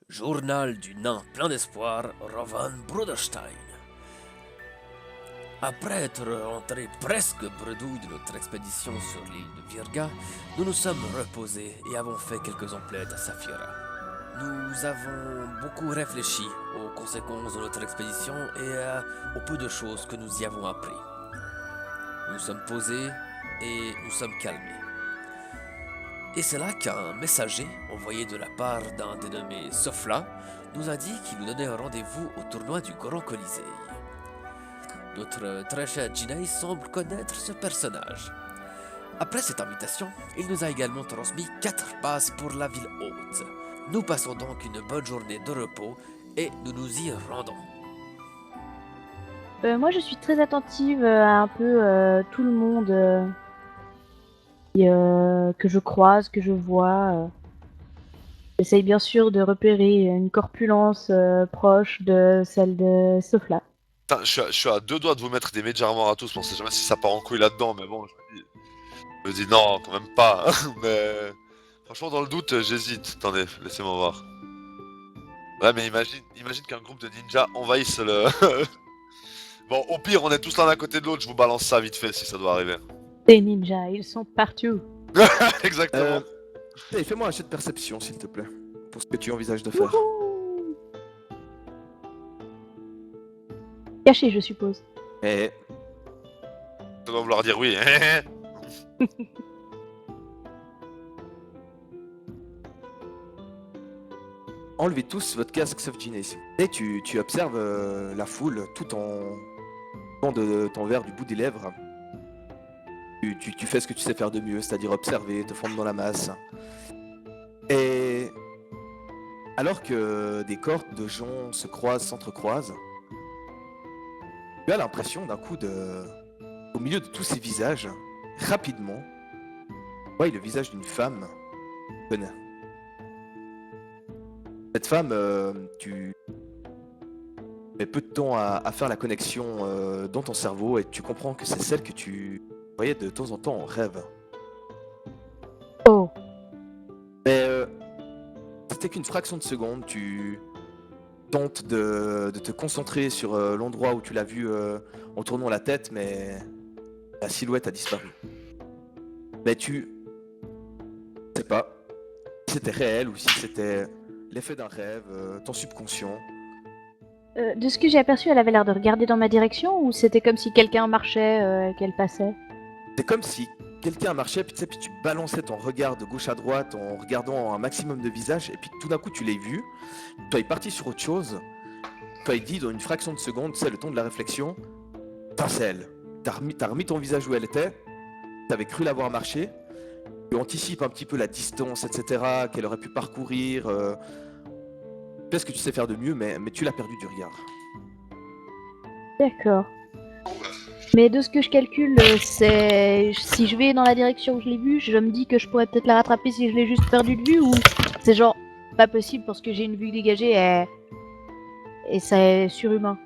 Journal du nain plein d'espoir, Rovan Bruderstein. Après être rentré presque bredouille de notre expédition sur l'île de Virga, nous nous sommes reposés et avons fait quelques emplettes à Saphira. Nous avons beaucoup réfléchi aux conséquences de notre expédition et au peu de choses que nous y avons appris. Nous nous sommes posés et nous sommes calmés. Et c'est là qu'un messager, envoyé de la part d'un dénommé Sofla, nous a dit qu'il nous donnait un rendez-vous au tournoi du Grand Colisée. Notre très cher Jinei semble connaître ce personnage. Après cette invitation, il nous a également transmis 4 passes pour la ville haute. Nous passons donc une bonne journée de repos et nous nous y rendons. Moi, je suis très attentive à un peu tout le monde que je croise, que je vois. J'essaye bien sûr de repérer une corpulence proche de celle de Sofla. Putain, je suis à 2 doigts de vous mettre des Major Armor à tous, mais on sait jamais si ça part en couille là-dedans, mais bon, je me dis non, quand même pas. Mais franchement, dans le doute, j'hésite. Attendez, laissez-moi voir. Ouais, mais imagine qu'un groupe de ninjas envahisse le... Bon, au pire, on est tous l'un à côté de l'autre, je vous balance ça vite fait si ça doit arriver. Les ninjas, ils sont partout. Exactement. Hey, fais-moi un jet de perception, s'il te plaît, pour ce que tu envisages de faire. Wouhou. Caché, je suppose. Eh, Ça doit vouloir dire oui. enlevez tous votre casque sauf Ginny. Et tu observes la foule tout en tenant de ton verre du bout des lèvres. Tu fais ce que tu sais faire de mieux, c'est-à-dire observer, te fondre dans la masse. Et alors que des cohortes de gens se croisent, s'entrecroisent, tu as l'impression d'un coup de... Au milieu de tous ces visages, rapidement, tu vois le visage d'une femme. Bonne. Cette femme, tu mets peu de temps à faire la connexion dans ton cerveau et tu comprends que c'est celle que tu voyais de temps en temps en rêve. Oh, Mais c'était qu'une fraction de seconde, tu tentes de te concentrer sur l'endroit où tu l'as vue en tournant la tête, mais la silhouette a disparu. Mais tu sais pas si c'était réel ou si c'était l'effet d'un rêve, ton subconscient. de ce que j'ai aperçu, elle avait l'air de regarder dans ma direction ou c'était comme si quelqu'un marchait, qu'elle passait? C'est comme si quelqu'un marchait, puis, tu sais, puis tu balançais ton regard de gauche à droite en regardant un maximum de visages, et puis tout d'un coup tu l'as vu, toi es parti sur autre chose, toi es dit dans une fraction de seconde, tu sais, le temps de la réflexion, putain c'est elle. T'as remis ton visage où elle était, t'avais cru l'avoir marché, tu anticipes un petit peu la distance, etc., qu'elle aurait pu parcourir, tu fais ce que tu sais faire de mieux, mais tu l'as perdu du regard. D'accord. Mais de ce que je calcule, c'est si je vais dans la direction où je l'ai vue, je me dis que je pourrais peut-être la rattraper si je l'ai juste perdu de vue, ou c'est genre pas possible parce que j'ai une vue dégagée et c'est surhumain.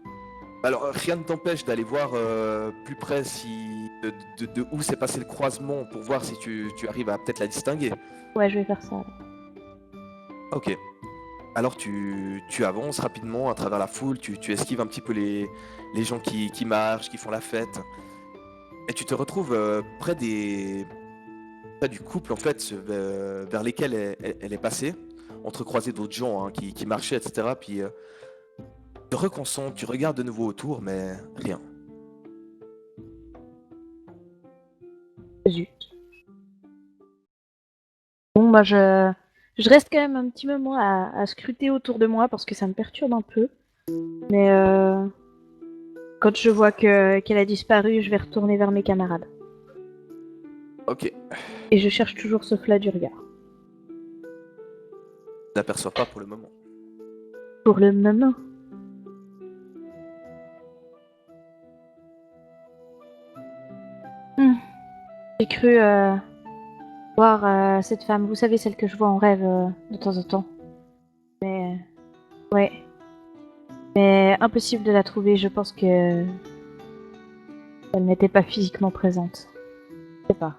Alors rien ne t'empêche d'aller voir plus près si de où s'est passé le croisement pour voir si tu arrives à peut-être la distinguer. Ouais, je vais faire ça. Ok. Alors tu avances rapidement à travers la foule, tu esquives un petit peu les gens qui marchent, qui font la fête. Et tu te retrouves près du couple en fait vers lesquels elle est passée, entrecroisée d'autres gens hein, qui marchaient, etc. Puis tu te reconcentres, tu regardes de nouveau autour, mais rien. Zut. Bon, bah je reste quand même un petit moment à scruter autour de moi parce que ça me perturbe un peu. Mais quand je vois qu'elle a disparu, je vais retourner vers mes camarades. Ok. Et je cherche toujours ce flat du regard. Je n'aperçois pas pour le moment. Pour le moment. J'ai cru voir cette femme, vous savez, celle que je vois en rêve de temps en temps. Mais ouais. Mais impossible de la trouver, je pense que elle n'était pas physiquement présente. Je sais pas.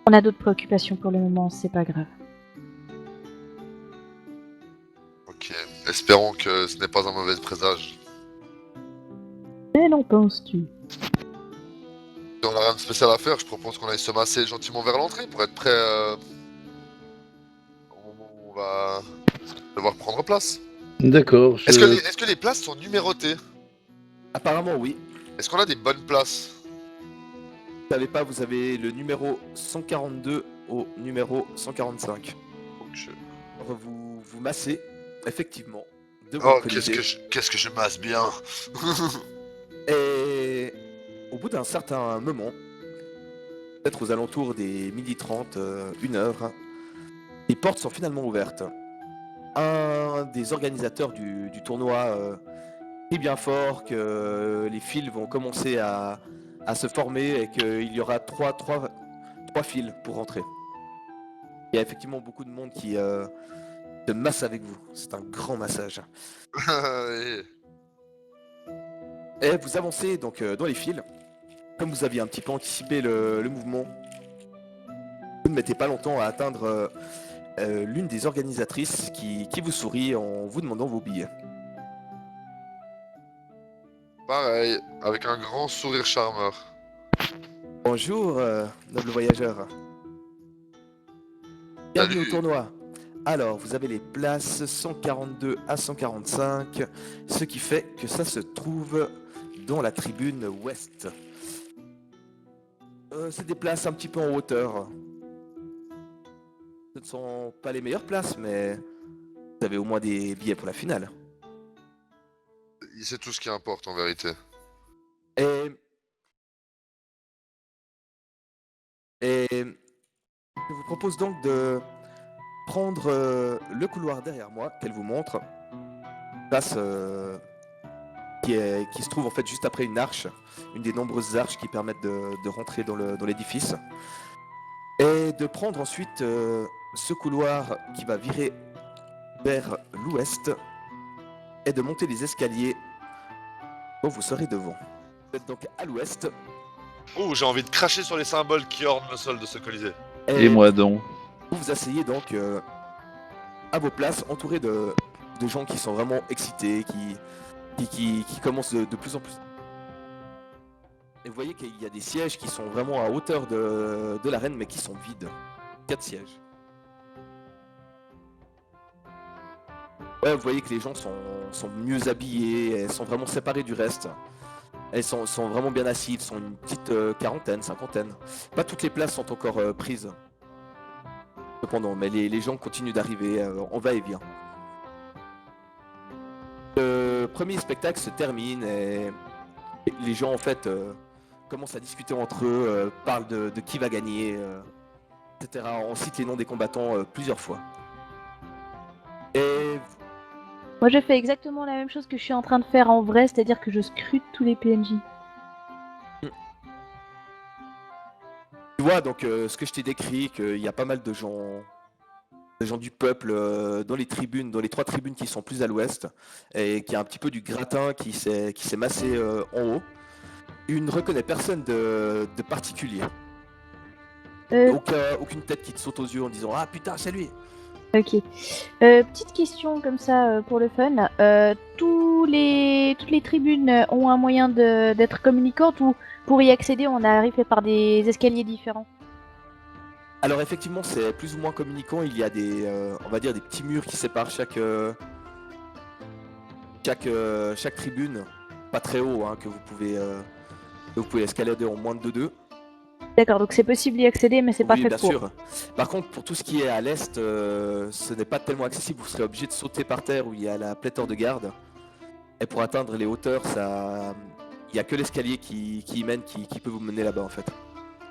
On a d'autres préoccupations pour le moment, c'est pas grave. Ok. Ok, espérons que ce n'est pas un mauvais présage. Quel en penses-tu? Si on n'a rien de spécial à faire, je propose qu'on aille se masser gentiment vers l'entrée pour être prêt au moment où on va devoir prendre place. D'accord, Est-ce que les places sont numérotées? Apparemment, oui. Est-ce qu'on a des bonnes places? Vous savez pas, vous avez le numéro 142 au numéro 145. Ok. Vous vous massez, effectivement, devant Oh, le Colisée. qu'est-ce que je masse bien. Et au bout d'un certain moment, peut-être aux alentours des 12h30, 1h, les portes sont finalement ouvertes. Un des organisateurs du tournoi est bien fort que les fils vont commencer à se former et qu'il y aura trois fils pour rentrer. Il y a effectivement beaucoup de monde qui se masse avec vous. C'est un grand massage. Et vous avancez donc dans les fils. Comme vous aviez un petit peu anticipé le mouvement, vous ne mettez pas longtemps à atteindre l'une des organisatrices qui vous sourit en vous demandant vos billets. Pareil, avec un grand sourire charmeur. Bonjour, noble voyageur. Bienvenue au Salut. tournoi. Alors, vous avez les places 142 à 145, ce qui fait que ça se trouve dans la tribune ouest. C'est des places un petit peu en hauteur. Ce ne sont pas les meilleures places, mais vous avez au moins des billets pour la finale. C'est tout ce qui importe en vérité. Et je vous propose donc de prendre le couloir derrière moi, qu'elle vous montre. Place qui se trouve en fait juste après une arche, une des nombreuses arches qui permettent de rentrer dans l'édifice. Et de prendre ensuite ce couloir qui va virer vers l'ouest et de monter les escaliers dont vous serez devant. Vous êtes donc à l'ouest. Ouh, j'ai envie de cracher sur les symboles qui ornent le sol de ce Colisée. Et moi donc. Vous vous asseyez donc à vos places, entourés de gens qui sont vraiment excités, qui commencent de plus en plus. Et vous voyez qu'il y a des sièges qui sont vraiment à hauteur de l'arène, mais qui sont vides. 4 sièges. Ouais, vous voyez que les gens sont mieux habillés, elles sont vraiment séparées du reste. Elles sont vraiment bien assises, sont une petite quarantaine, cinquantaine. Pas toutes les places sont encore prises. Cependant, mais les gens continuent d'arriver en va-et-vient. Le premier spectacle se termine et les gens en fait commencent à discuter entre eux, parlent de qui va gagner, etc. On cite les noms des combattants plusieurs fois. Et Moi, je fais exactement la même chose que je suis en train de faire en vrai, c'est-à-dire que je scrute tous les PNJ. tu vois donc ce que je t'ai décrit, qu'il y a pas mal de gens du peuple dans les tribunes, dans les 3 tribunes qui sont plus à l'ouest, et qu'il y a un petit peu du gratin qui s'est massé en haut. Il ne reconnaît personne de particulier. Aucune tête qui te saute aux yeux en disant « Ah putain, c'est lui !» Ok. Petite question comme ça pour le fun. Toutes les tribunes ont un moyen d'être communicantes ou pour y accéder on arrive par des escaliers différents? Alors effectivement, c'est plus ou moins communicant. Il y a des, on va dire, des petits murs qui séparent chaque tribune. Pas très haut, hein, que vous pouvez escalader en moins de 2-2. D'accord, donc c'est possible d'y accéder, mais c'est pas Oui, fait bien pour. sûr. Par contre, pour tout ce qui est à l'est, ce n'est pas tellement accessible. Vous serez obligé de sauter par terre où il y a la pléthore de gardes. Et pour atteindre les hauteurs, il n'y a que l'escalier qui y mène, qui peut vous mener là-bas en fait.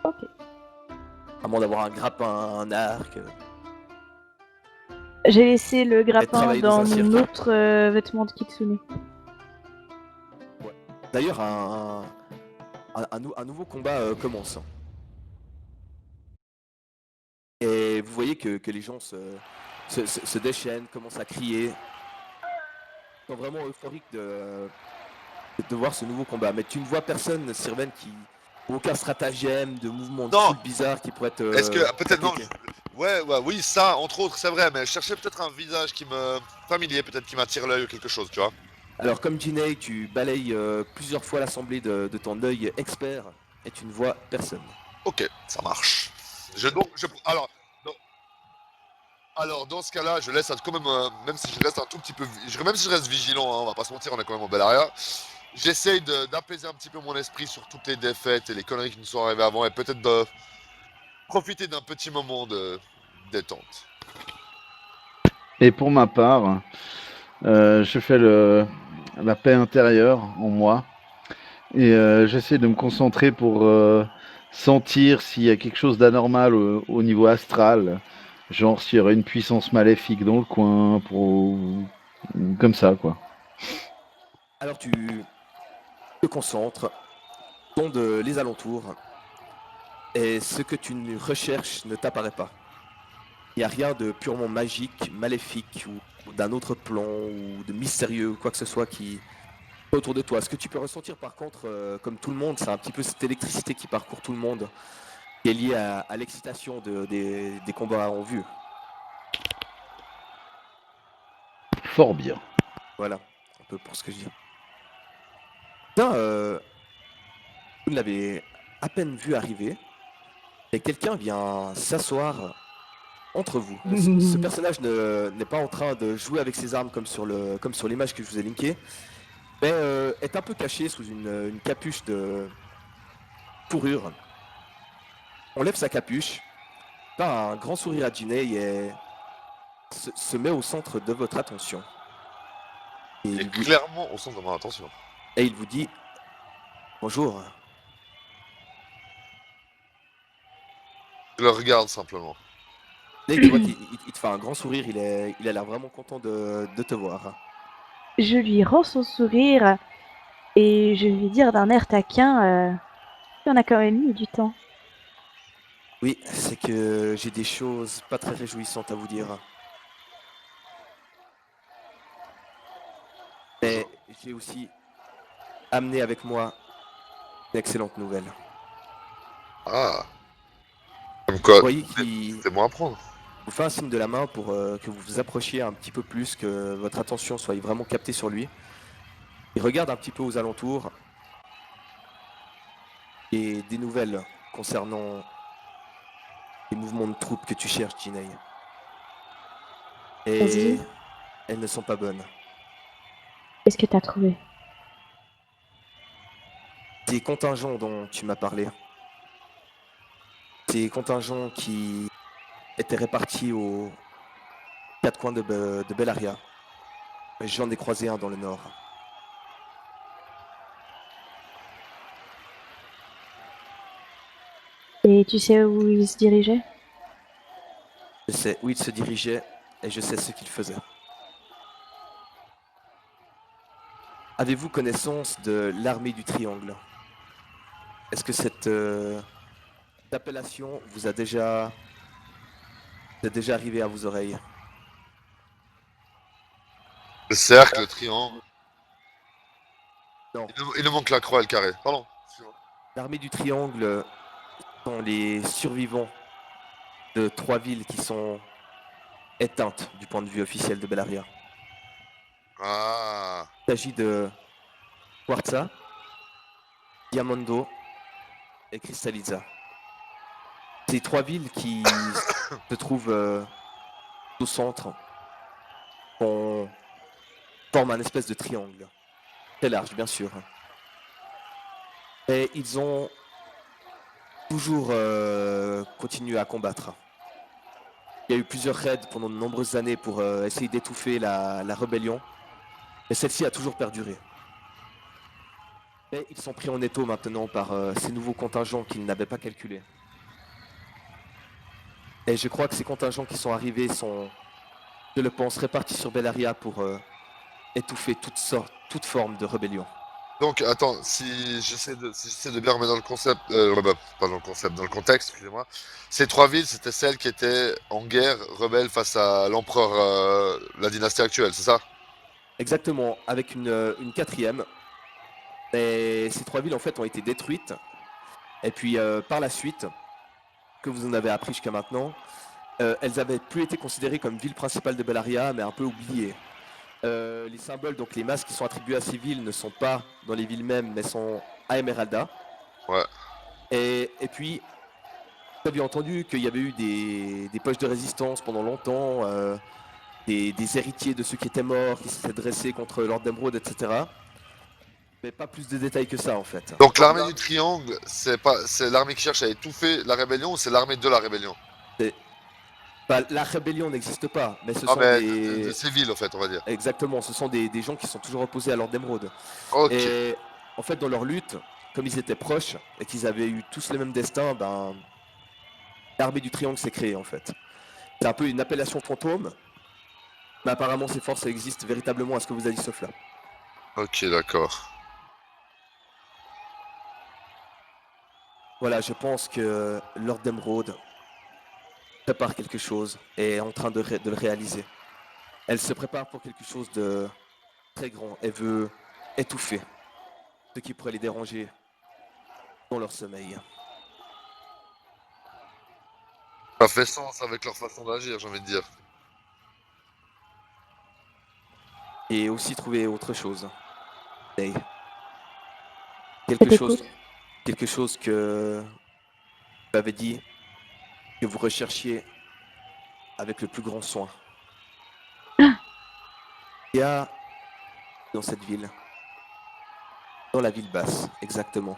Ok. À moins d'avoir un grappin, un arc. J'ai laissé le grappin travailler dans dans un mon cirque. autre vêtement de kitsune. D'ailleurs, un nouveau combat commence. Et vous voyez que les gens se déchaînent, commencent à crier. Ils sont vraiment euphoriques de voir ce nouveau combat. Mais tu ne vois personne, Sirven, aucun stratagème de mouvement de Non. foule bizarre qui pourrait être. Est-ce que peut-être non, t'inquiéter. Ouais, oui, ça, entre autres, c'est vrai, mais je cherchais peut-être un visage qui me... familier, peut-être qui m'attire l'œil ou quelque chose, tu vois. Alors comme Jinei, tu balayes plusieurs fois l'assemblée de ton œil expert et tu ne vois personne. Ok, ça marche. Alors, dans ce cas-là, je laisse quand même, même si je reste un tout petit peu, même si je reste vigilant, hein, on va pas se mentir, on est quand même au Bellaria. J'essaye d'apaiser un petit peu mon esprit sur toutes les défaites et les conneries qui nous sont arrivées avant, et peut-être de profiter d'un petit moment de détente. Et pour ma part, je fais la paix intérieure en moi et j'essaie de me concentrer pour sentir s'il y a quelque chose d'anormal au niveau astral, genre s'il y aurait une puissance maléfique dans le coin, comme ça quoi. Alors tu te concentres, sondes les alentours et ce que tu recherches ne t'apparaît pas. Il n'y a rien de purement magique, maléfique ou d'un autre plan ou de mystérieux ou quoi que ce soit qui est autour de toi. Ce que tu peux ressentir par contre, comme tout le monde, c'est un petit peu cette électricité qui parcourt tout le monde, qui est liée à l'excitation des combats en vue. Fort bien. Voilà, un peu pour ce que je dis. Bien, vous l'avez à peine vu arriver et quelqu'un vient s'asseoir entre vous. Ce personnage n'est pas en train de jouer avec ses armes comme sur l'image que je vous ai linkée, mais est un peu caché sous une capuche de fourrure. On lève sa capuche, fait un grand sourire à Jinei et se met au centre de votre attention. Et Et il vous, clairement, au centre de mon attention. et il vous dit bonjour. Je le regarde simplement. Et tu vois qu'il te fait un grand sourire, il a l'air vraiment content de te voir. Je lui rends son sourire et je lui dire d'un air taquin, on a quand même mis du temps. Oui, c'est que j'ai des choses pas très réjouissantes à vous dire. Mais j'ai aussi amené avec moi une excellente nouvelle. Ah. Comme quoi, Vous voyez qu'il c'est bon à prendre. vous fait un signe de la main pour que vous vous approchiez un petit peu plus, que votre attention soit vraiment captée sur lui. Il regarde un petit peu aux alentours et des nouvelles concernant les mouvements de troupes que tu cherches, Jinei. Et Vas-y. elles ne sont pas bonnes. Qu'est-ce que t'as trouvé? Ces contingents dont tu m'as parlé, ces contingents qui étaient répartis aux quatre coins de Bellaria. J'en ai croisé un dans le nord. Et tu sais où il se dirigeait? Je sais où il se dirigeait et je sais ce qu'il faisait. Avez-vous connaissance de l'armée du Triangle? Est-ce que cette appellation vous a déjà arrivé à vos oreilles? Le cercle, le triangle. Non. Il nous manque la croix et le carré. Pardon. Excuse-moi. L'armée du Triangle sont les survivants de 3 villes qui sont éteintes du point de vue officiel de Bellaria. Ah. Il s'agit de Quartza, Diamondo et Cristalizza. Ces 3 villes qui se trouvent au centre forment un espèce de triangle. Très large, bien sûr. Et ils ont toujours continué à combattre. Il y a eu plusieurs raids pendant de nombreuses années pour essayer d'étouffer la rébellion. Et celle-ci a toujours perduré. Mais ils sont pris en étau maintenant par ces nouveaux contingents qu'ils n'avaient pas calculés. Et je crois que ces contingents qui sont arrivés sont, je le pense, répartis sur Bellaria pour étouffer toute forme de rébellion. Donc, attends, si j'essaie de bien remettre dans le concept, pas dans le concept, dans le contexte, excusez-moi. Ces 3 villes, c'était celles qui étaient en guerre rebelle face à l'empereur, la dynastie actuelle, c'est ça? Exactement, avec une quatrième. Et ces 3 villes en fait ont été détruites. Et puis par la suite, que vous en avez appris jusqu'à maintenant, elles avaient plus été considérées comme ville principale de Bellaria, mais un peu oubliées. Les symboles, donc les masques qui sont attribués à ces villes, ne sont pas dans les villes mêmes, mais sont à Emeralda. Ouais. Et puis, vous avez entendu qu'il y avait eu des poches de résistance pendant longtemps, des héritiers de ceux qui étaient morts, qui s'étaient dressés contre Lord d'Emeraude, etc. Mais pas plus de détails que ça, en fait. Donc l'armée du Triangle, c'est l'armée qui cherche à étouffer la rébellion ou c'est l'armée de la rébellion? Bah, la rébellion n'existe pas, mais ce Ah sont mais de des... ces villes en fait, on va dire. Exactement, ce sont des gens qui sont toujours opposés à Lord d'Emeraude. Ok. Et en fait, dans leur lutte, comme ils étaient proches et qu'ils avaient eu tous le même destin, ben, l'armée du Triangle s'est créée en fait. C'est un peu une appellation fantôme, mais apparemment ces forces existent véritablement à ce que vous a dit Sofla. Ok, d'accord. Voilà, je pense que Lord d'Emeraude prépare quelque chose et est en train de le réaliser. Elle se prépare pour quelque chose de très grand. Elle veut étouffer ce qui pourrait les déranger dans leur sommeil. Ça fait sens avec leur façon d'agir, j'ai envie de dire. Et aussi trouver autre chose. Et Je quelque t'écoute. chose que vous avez dit que vous recherchiez avec le plus grand soin. Il y a dans cette ville, dans la ville basse, exactement.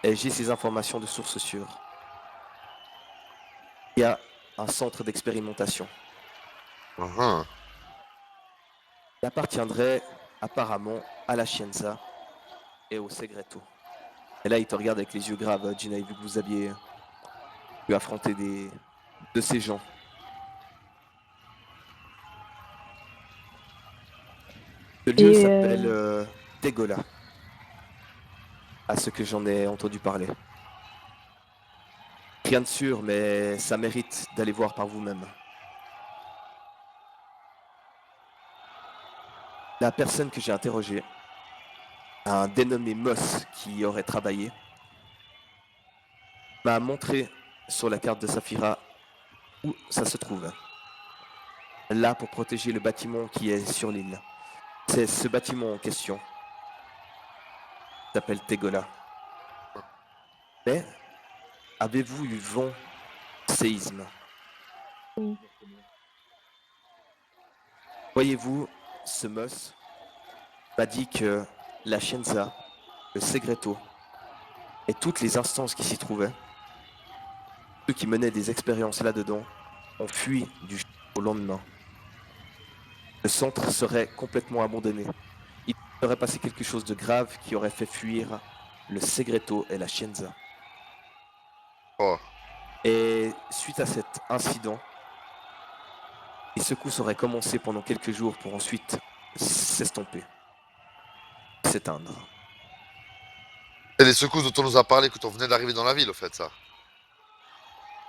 Et j'ai ces informations de sources sûres. Il y a un centre d'expérimentation. Uhum. Il appartiendrait apparemment à la Scienza et au Segreto. Et là, il te regarde avec les yeux graves, Gina, vu que vous aviez pu affronter de ces gens. Ce lieu Et s'appelle Tegola, à ce que j'en ai entendu parler. Rien de sûr, mais ça mérite d'aller voir par vous-même. La personne que j'ai interrogée, un dénommé Moss qui y aurait travaillé, m'a montré sur la carte de Saphira où ça se trouve. Là, pour protéger le bâtiment qui est sur l'île. C'est ce bâtiment en question. Il s'appelle Tegola. Mais avez-vous eu vent du séisme? Oui. Voyez-vous, ce Moss m'a dit que la Scienza, le Segreto et toutes les instances qui s'y trouvaient, ceux qui menaient des expériences là-dedans, ont fui du jour au lendemain. Le centre serait complètement abandonné. Il serait passé quelque chose de grave qui aurait fait fuir le Segreto et la Scienza. Oh. Et suite à cet incident, les secousses auraient commencé pendant quelques jours pour ensuite s'estomper, s'éteindre. Et les secousses dont on nous a parlé quand on venait d'arriver dans la ville, au fait, ça.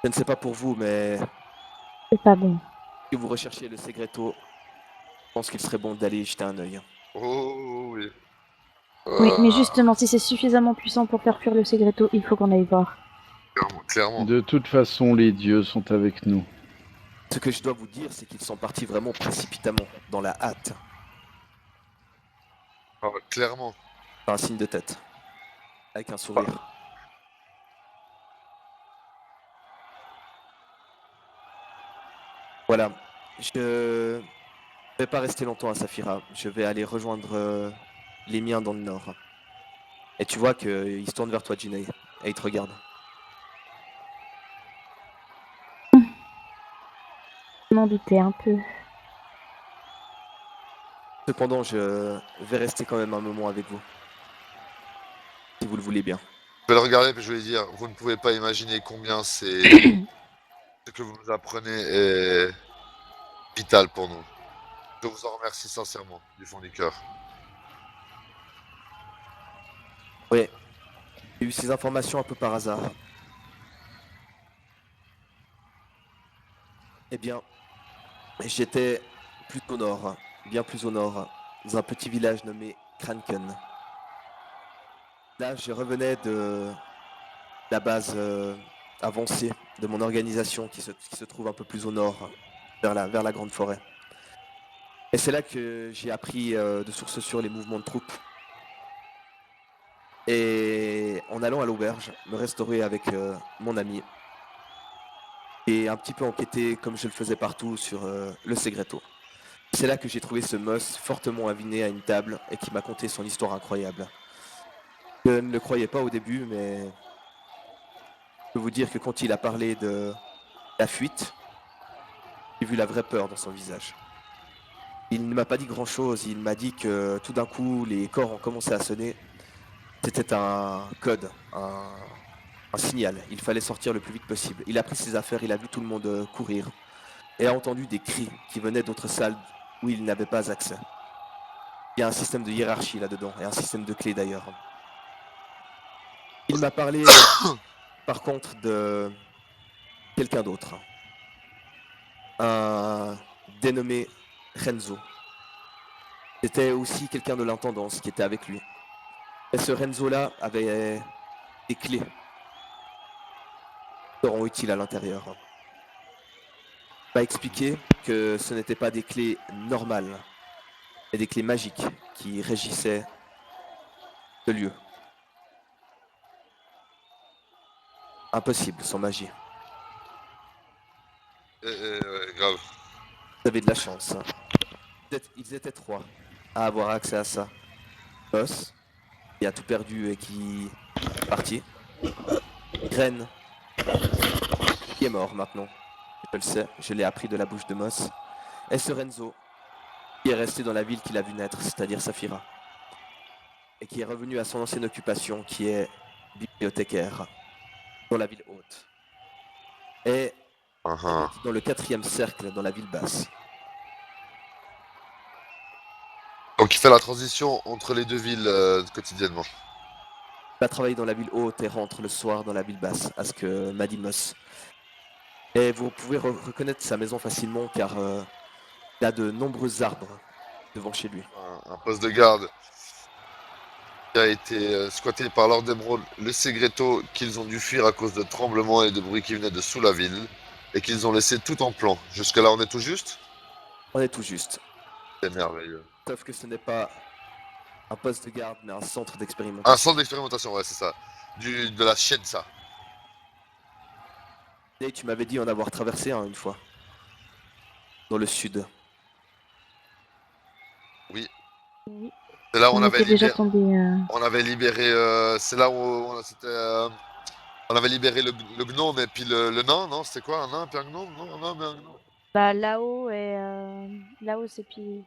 Je ne sais pas pour vous, mais c'est pas bon. si vous recherchez le Segreto, je pense qu'il serait bon d'aller y jeter un œil. Oh oui. Oui, mais justement, si c'est suffisamment puissant pour faire fuir le Segreto, il faut qu'on aille voir. Clairement, clairement. De toute façon, les dieux sont avec nous. Ce que je dois vous dire, c'est qu'ils sont partis vraiment précipitamment, dans la hâte. Ah, clairement. Un signe de tête, avec un sourire. Voilà, je vais pas rester longtemps à Saphira. Je vais aller rejoindre les miens dans le nord. Et tu vois qu'il se tourne vers toi, Jinei, et il te regarde. Je m'en doutais un peu. Cependant, je vais rester quand même un moment avec vous. Si vous le voulez bien. Je vais le regarder puis je vais lui dire, vous ne pouvez pas imaginer combien c'est... ce que vous nous apprenez est vital pour nous. Je vous en remercie sincèrement, du fond du cœur. Oui, j'ai eu ces informations un peu par hasard. Eh bien, j'étais plus au nord, bien plus au nord, dans un petit village nommé Kranken. Là, je revenais de la base avancée de mon organisation qui se trouve un peu plus au nord, vers la grande forêt. Et c'est là que j'ai appris de source sûre les mouvements de troupes. Et en allant à l'auberge, me restaurer avec mon ami et un petit peu enquêter comme je le faisais partout sur le Segreto. C'est là que j'ai trouvé ce Moss fortement aviné à une table et qui m'a conté son histoire incroyable. Je ne le croyais pas au début, mais je peux vous dire que quand il a parlé de la fuite, j'ai vu la vraie peur dans son visage. Il ne m'a pas dit grand-chose, il m'a dit que tout d'un coup, les corps ont commencé à sonner. C'était un code, un signal. Il fallait sortir le plus vite possible. Il a pris ses affaires, il a vu tout le monde courir et a entendu des cris qui venaient d'autres salles où il n'avait pas accès. Il y a un système de hiérarchie là-dedans et un système de clés d'ailleurs. Il m'a parlé par contre de quelqu'un d'autre. Un dénommé Renzo. C'était aussi quelqu'un de l'intendance qui était avec lui. Et ce Renzo-là avait des clés qui seront utiles à l'intérieur. Il m'a expliqué que ce n'étaient pas des clés normales, mais des clés magiques qui régissaient ce lieu. Impossible sans magie. Ouais, grave. Vous avez de la chance. Ils étaient 3 à avoir accès à ça. Boss, qui a tout perdu et qui est parti. Gren, qui est mort maintenant. Je le sais, je l'ai appris de la bouche de Moss. Et ce Renzo, qui est resté dans la ville qu'il a vu naître, c'est-à-dire Saphira. Et qui est revenu à son ancienne occupation, qui est bibliothécaire, dans la ville haute. Et dans le 4e cercle, dans la ville basse. Donc il fait la transition entre les deux villes quotidiennement. Il va travailler dans la ville haute et rentre le soir dans la ville basse, à ce que m'a dit Moss. Et vous pouvez reconnaître sa maison facilement car il a de nombreux arbres devant chez lui. Un poste de garde qui a été squatté par Lord Emerald, le Segreto, qu'ils ont dû fuir à cause de tremblements et de bruits qui venaient de sous la ville, et qu'ils ont laissé tout en plan. Jusque-là, on est tout juste? On est tout juste. C'est merveilleux. Sauf que ce n'est pas un poste de garde, mais un centre Un d'expérimentation. centre d'expérimentation, ouais, c'est ça. De la Scienza. Et tu m'avais dit en avoir traversé un une fois. Dans le sud. Oui. C'est là où on avait était déjà libéré. tombé. On avait libéré. C'est là où on avait libéré le gnome et puis le nain, non? C'était quoi? Un nain puis un gnome? Non, un nain mais un gnome. Bah là-haut et là-haut c'est puis.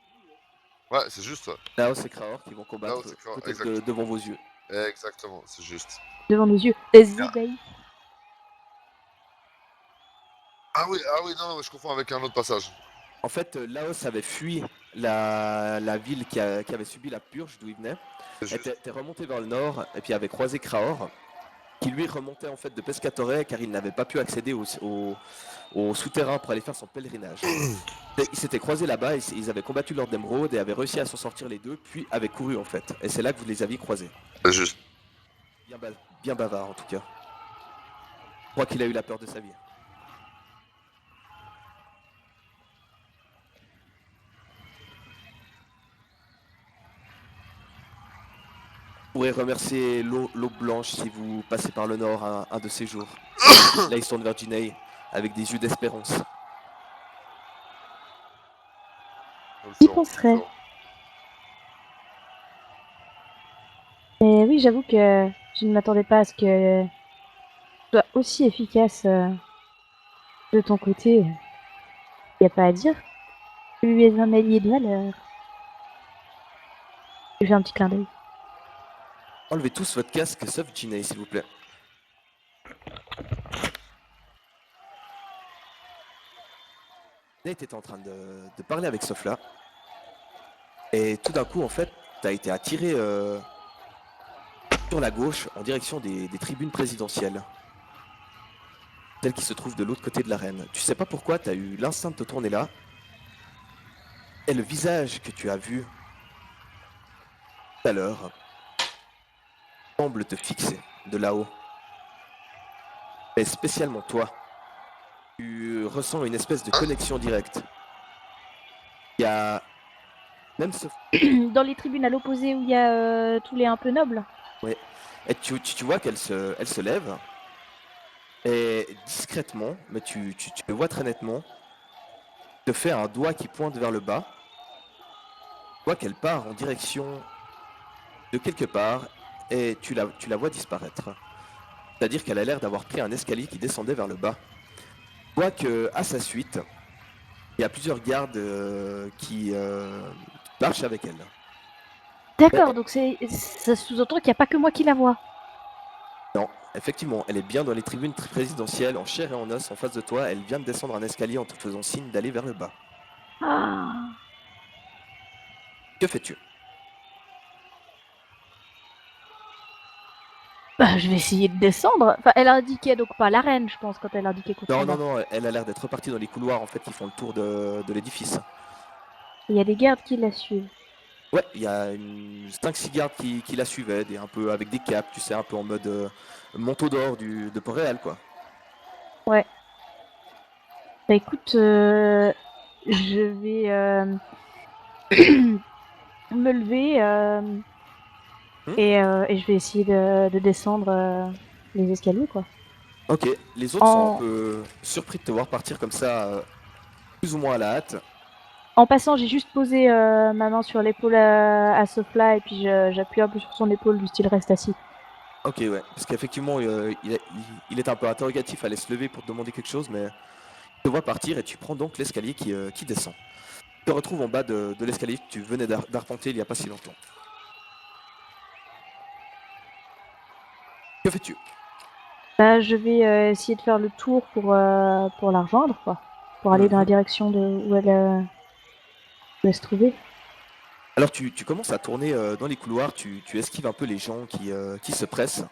Ouais, c'est juste, ouais. Là-haut, c'est Kraor qui vont combattre Là-haut, c'est Kraor, peut-être exactement. devant vos yeux. Exactement, c'est juste. Devant nos yeux. Zébaï. Ah oui, non, je confonds avec un autre passage. En fait, Laos avait fui la ville qui avait subi la purge d'où il venait. C'est juste. Était remonté vers le nord et puis avait croisé Kraor, qui lui remontait en fait de Pescatore car il n'avait pas pu accéder au souterrain pour aller faire son pèlerinage. Ils s'étaient croisés là-bas, ils avaient combattu Lord Emerald et avaient réussi à s'en sortir les deux, puis avaient couru en fait. Et c'est là que vous les aviez croisés. C'est juste. Bien bavard en tout cas. Je crois qu'il a eu la peur de sa vie. Vous pourrez remercier l'eau blanche si vous passez par le nord un de ces jours. Là, ils sont de Virginie avec des yeux d'espérance. J'y penserai. Mais oui, j'avoue que je ne m'attendais pas à ce que ce soit aussi efficace de ton côté. Il n'y a pas à dire. Tu es un allié de valeur. Je fais un petit clin d'œil. Enlevez tous votre casque sauf Ginny, s'il vous plaît. Nate était en train de parler avec Sofla. Et tout d'un coup, en fait, t'as été attiré sur la gauche en direction des tribunes présidentielles. Celles qui se trouvent de l'autre côté de l'arène. Tu sais pas pourquoi, t'as eu l'instinct de te tourner là. Et le visage que tu as vu tout à l'heure semble te fixer de là-haut. Mais spécialement toi, tu ressens une espèce de connexion directe. Il y a même ce... Dans les tribunes à l'opposé où il y a tous les un peu nobles. Ouais. Et tu vois elle se lève et discrètement, mais tu le vois très nettement, te fait un doigt qui pointe vers le bas. Tu vois qu'elle part en direction de quelque part et tu la vois disparaître. C'est-à-dire qu'elle a l'air d'avoir pris un escalier qui descendait vers le bas. Tu vois qu'à sa suite, il y a plusieurs gardes qui marchent avec elle. D'accord, donc ça sous-entend qu'il n'y a pas que moi qui la vois. Non, effectivement, elle est bien dans les tribunes présidentielles, en chair et en os, en face de toi. Elle vient de descendre un escalier en te faisant signe d'aller vers le bas. Ah. Que fais-tu? Bah, je vais essayer de descendre. Enfin, elle a indiqué donc pas la reine, je pense, quand elle a indiqué Non, contrebas. non, non, elle a l'air d'être repartie dans les couloirs en fait qui font le tour de l'édifice. Il y a des gardes qui la suivent. Ouais, il y a 5-6 gardes qui la suivaient, un peu avec des capes, tu sais, un peu en mode manteau d'or de Port-Réal, quoi. Ouais. Bah écoute, je vais me lever et je vais essayer de descendre les escaliers, quoi. Ok, les autres sont un En, peu surpris de te voir partir comme ça, plus ou moins à la hâte. en passant, j'ai juste posé ma main sur l'épaule à Sofla et puis j'appuie un peu sur son épaule du style reste assis. Ok, ouais, parce qu'effectivement, il est un peu interrogatif, allait se lever pour te demander quelque chose, mais tu te vois partir et tu prends donc l'escalier qui descend. Tu te retrouves en bas de l'escalier que tu venais d'arpenter il n'y a pas si longtemps. Que fais-tu? Là, je vais essayer de faire le tour pour la rejoindre, quoi. Pour aller dans la direction de où elle se trouvait. Alors tu commences à tourner dans les couloirs, tu esquives un peu les gens qui se pressent,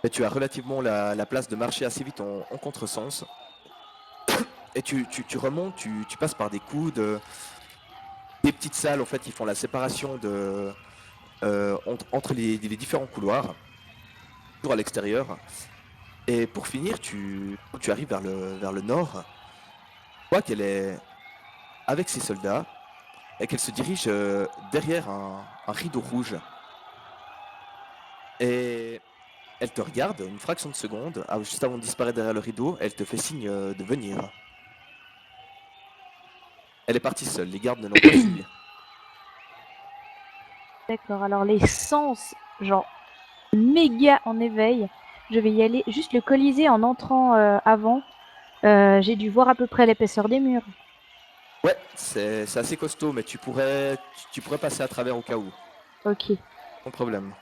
mais tu as relativement la place de marcher assez vite en contresens. Et tu remontes, tu passes par des coudes, des petites salles en fait qui font la séparation entre les différents couloirs, toujours à l'extérieur. Et pour finir, tu arrives vers le nord, tu vois qu'elle est avec ses soldats et qu'elle se dirige derrière un rideau rouge. Et elle te regarde une fraction de seconde, juste avant de disparaître derrière le rideau, elle te fait signe de venir. Elle est partie seule, les gardes ne l'ont pas suivie. D'accord, alors les sens, genre méga en éveil. Je vais y aller. Juste le Colisée en entrant avant. J'ai dû voir à peu près l'épaisseur des murs. Ouais, c'est assez costaud, mais tu pourrais passer à travers au cas où, Ok. sans problème.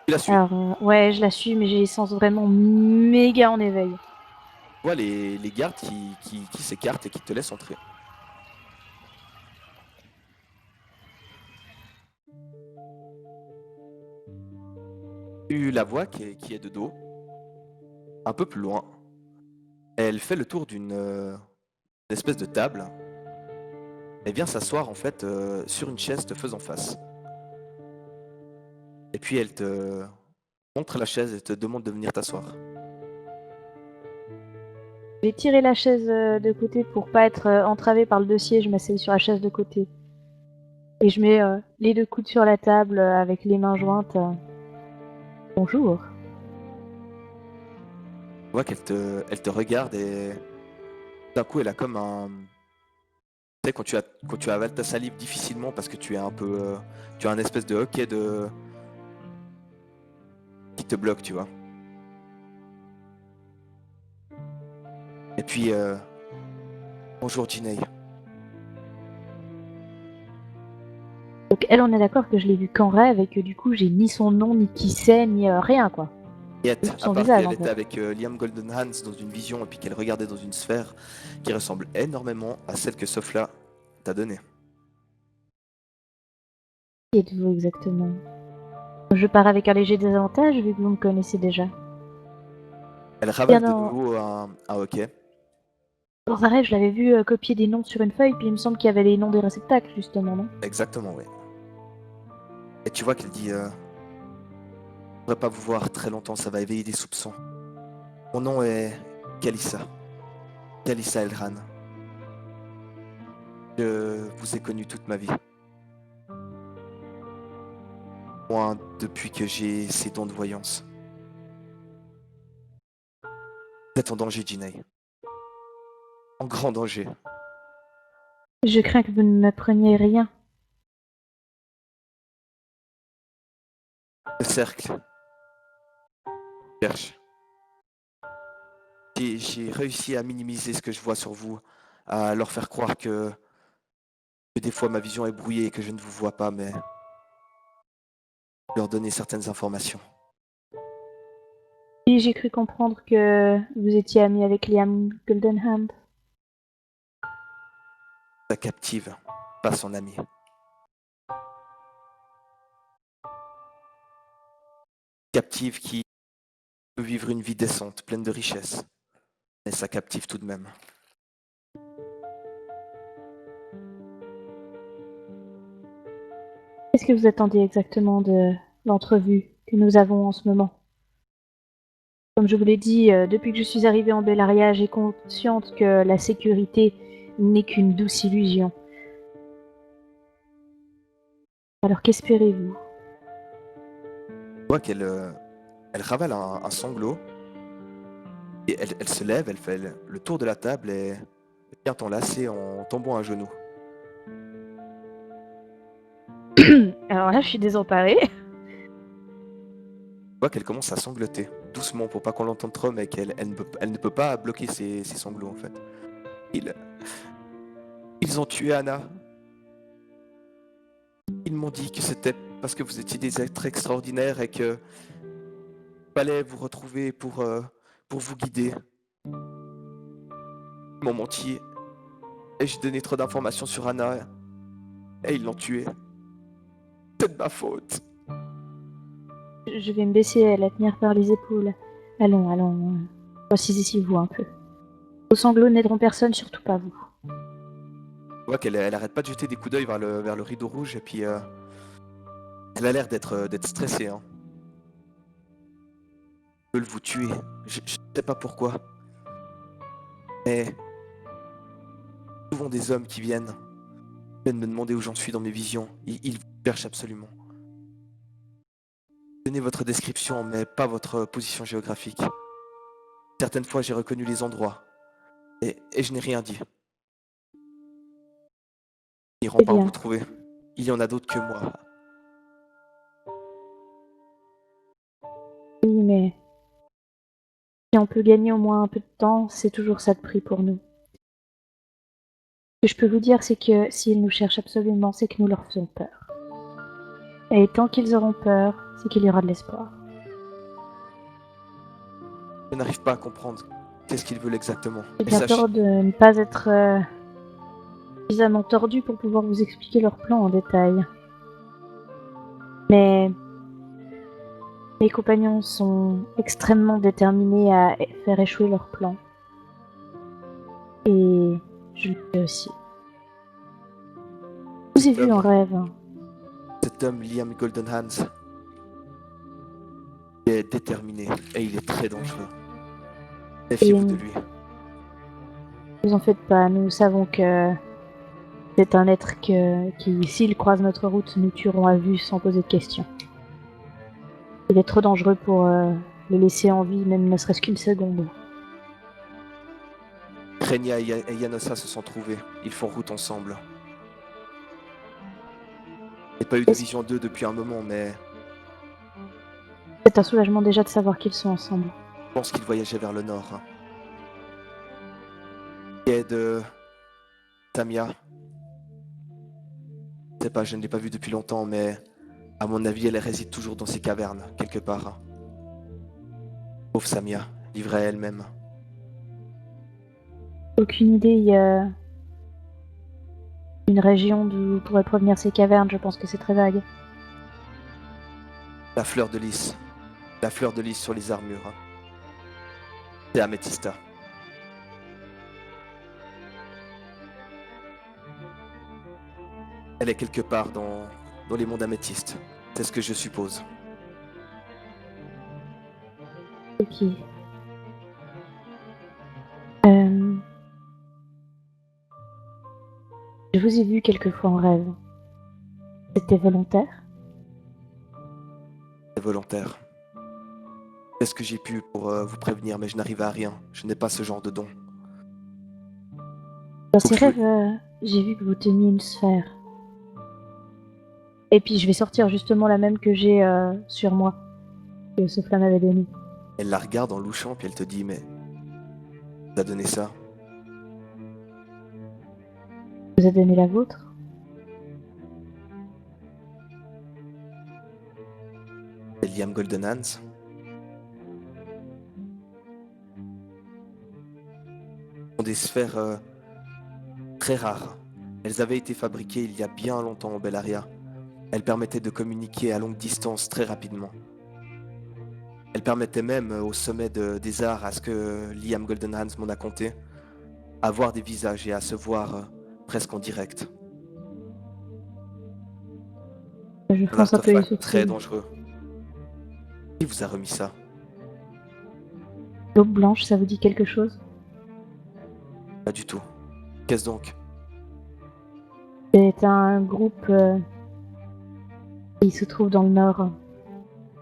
Tu la suis. Alors, ouais, je la suis, mais j'ai les sens vraiment méga en éveil. Tu vois les gardes qui s'écartent et qui te laissent entrer. Tu la vois qui est de dos, un peu plus loin. Elle fait le tour d'une espèce de table. Elle vient s'asseoir en fait sur une chaise te faisant face. Et puis elle te montre la chaise et te demande de venir t'asseoir. Je vais tirer la chaise de côté pour pas être entravée par le dossier. Je m'assieds sur la chaise de côté. Et je mets les deux coudes sur la table avec les mains jointes. Bonjour. Tu vois elle te regarde et d'un coup elle a comme un... Tu sais, quand tu avales ta salive difficilement parce que tu es un peu... tu as un espèce de hoquet qui te bloque, tu vois. Et puis... bonjour Ginei. Donc elle, on est d'accord que je l'ai vue qu'en rêve et que du coup j'ai ni son nom, ni qui c'est, ni rien quoi. Yet, Son à part visage, qu'elle en était fait. avec Liam Goldenhands dans une vision et puis qu'elle regardait dans une sphère qui ressemble énormément à celle que Sofla t'a donnée. Qui êtes-vous exactement? Je pars avec un léger désavantage vu que vous me connaissez déjà. Elle Bien ravale de non. nouveau un hoquet. Dans un rêve, je l'avais vu copier des noms sur une feuille, puis il me semble qu'il y avait les noms des réceptacles, justement, non? Exactement, oui. Et tu vois qu'elle dit je pourrais pas vous voir très longtemps, ça va éveiller des soupçons. Mon nom est Kalissa. Kalissa Elran. Je vous ai connu toute ma vie. Moi, depuis que j'ai ces dons de voyance. Vous êtes en danger, Jinei. En grand danger. Je crains que vous ne m'appreniez rien. Le cercle cherche. J'ai réussi à minimiser ce que je vois sur vous, à leur faire croire que des fois ma vision est brouillée et que je ne vous vois pas, mais leur donner certaines informations. Et j'ai cru comprendre que vous étiez ami avec Liam Goldenhand. Sa captive, pas son ami. Captive qui peut vivre une vie décente, pleine de richesses, mais sa captive tout de même. Qu'est-ce que vous attendez exactement de l'entrevue que nous avons en ce moment? Comme je vous l'ai dit, depuis que je suis arrivée en Bellaria, j'ai consciente que la sécurité n'est qu'une douce illusion. Alors qu'espérez-vous? Je vois qu'elle ravale un sanglot, et elle se lève, elle fait le tour de la table et elle vient t'enlacer en tombant à genoux. Alors là, je suis désemparée. Je vois qu'elle commence à sangloter, doucement pour pas qu'on l'entende trop, mais elle ne peut pas bloquer ses sanglots en fait. Ils ont tué Anna. Ils m'ont dit que c'était parce que vous étiez des êtres extraordinaires et que fallait vous retrouver pour vous guider. Ils m'ont menti et j'ai donné trop d'informations sur Anna et ils l'ont tuée. C'est de ma faute. Je vais me baisser, la tenir par les épaules. Allons, allons. Asseyez-vous un peu. Vos sanglots n'aideront personne, surtout pas vous. Je vois qu'elle arrête pas de jeter des coups d'œil vers le rideau rouge et puis elle a l'air d'être stressée. Hein. Ils veulent vous tuer. Je sais pas pourquoi. Mais souvent des hommes qui viennent me demander où j'en suis dans mes visions. Ils vous cherchent absolument. Donnez votre description, mais pas votre position géographique. Certaines fois, j'ai reconnu les endroits. Et je n'ai rien dit. Ils n'iront Eh pas bien. vous trouver. Il y en a d'autres que moi. Oui, mais si on peut gagner au moins un peu de temps, c'est toujours ça de prix pour nous. Ce que je peux vous dire, c'est que s'ils nous cherchent absolument, c'est que nous leur faisons peur. Et tant qu'ils auront peur, c'est qu'il y aura de l'espoir. Je n'arrive pas à comprendre qu'est-ce qu'ils veulent exactement. J'ai Et bien sachez- peur de ne pas être suffisamment tordu pour pouvoir vous expliquer leur plan en détail. Mais mes compagnons sont extrêmement déterminés à faire échouer leur plan. Et je le fais aussi. Je vous ai vu en rêve. Cet homme, Liam Goldenhands, il est déterminé et il est très dangereux. Méfiez-vous de lui. Ne vous en faites pas, nous savons que c'est un être qui, s'il croise notre route, nous tuerons à vue sans poser de questions. Il est trop dangereux pour le laisser en vie, même ne serait-ce qu'une seconde. Krenia et Yanosa se sont trouvés. Ils font route ensemble. Il n'y a pas eu de vision d'eux depuis un moment, mais C'est un soulagement déjà de savoir qu'ils sont ensemble. je pense qu'ils voyageaient vers le nord. Et de Tamia. Je sais pas, je ne l'ai pas vue depuis longtemps, mais à mon avis, elle réside toujours dans ces cavernes, quelque part. Pauvre Samia, livrée à elle-même. Aucune idée, il y a une région d'où pourraient provenir ces cavernes, je pense que c'est très vague. La fleur de lys. La fleur de lys sur les armures. C'est Améthysta. Elle est quelque part dans les mondes améthystes. C'est ce que je suppose. Ok. vous ai vu quelquefois en rêve. C'était volontaire? C'est volontaire. C'est ce que j'ai pu pour vous prévenir, mais je n'arrive à rien. Je n'ai pas ce genre de don. Dans Faut ces que je- rêves, j'ai vu que vous teniez une sphère. Et puis je vais sortir justement la même que j'ai sur moi, que ce flamme avait donnée. Elle la regarde en louchant, puis elle te dit, mais... T'as donné ça? Vous avez donné la vôtre? C'est Liam Goldenhands. Ce sont des sphères très rares. Elles avaient été fabriquées il y a bien longtemps en Bellaria. Elles permettaient de communiquer à longue distance très rapidement. Elles permettaient même au sommet des arts, à ce que Liam Goldenhands m'en a conté, à voir des visages et à se voir presque en direct. Je Un pense un peu les artefact très soupçons. dangereux. Qui vous a remis ça? L'aube blanche, ça vous dit quelque chose? Pas du tout. Qu'est-ce donc? C'est un groupe qui se trouve dans le nord,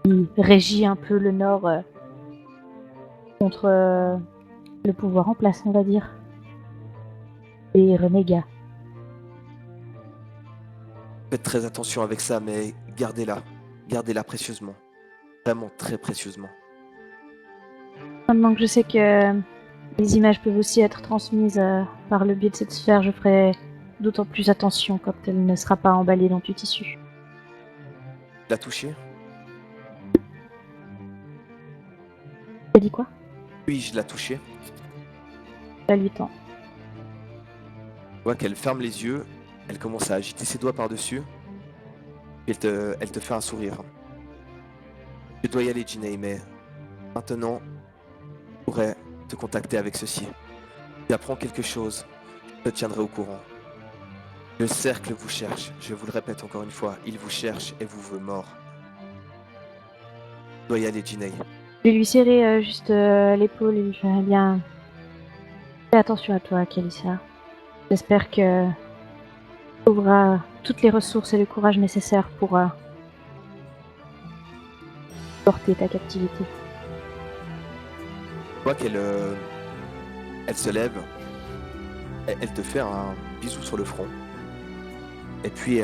qui régit un peu le nord contre le pouvoir en place, on va dire. Et renégats. Faites très attention avec ça, mais gardez-la. Gardez-la précieusement. Vraiment très précieusement. Maintenant que je sais que les images peuvent aussi être transmises par le biais de cette sphère, je ferai d'autant plus attention quand elle ne sera pas emballée dans du tissu. La toucher? T'as dit quoi? Puis-je la toucher? À 8 ans. Tu vois qu'elle ferme les yeux, elle commence à agiter ses doigts par-dessus, et elle te fait un sourire. Tu dois y aller, Ginny, mais maintenant, je pourrais te contacter avec ceci. Si tu apprends quelque chose, je te tiendrai au courant. Le cercle vous cherche, je vous le répète encore une fois, il vous cherche et vous veut mort. Tu dois y aller, Ginny. Je vais lui serrer juste l'épaule et lui faire bien. Fais attention à toi, Kalissa. J'espère que tu auras toutes les ressources et le courage nécessaires pour porter ta captivité. Tu vois qu'elle elle se lève, elle te fait un bisou sur le front, et puis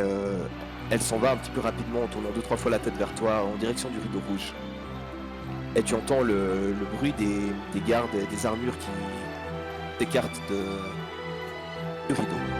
elle s'en va un petit peu rapidement en tournant 2-3 fois la tête vers toi en direction du rideau rouge. Et tu entends le bruit des gardes et des armures qui s'écartent du rideau.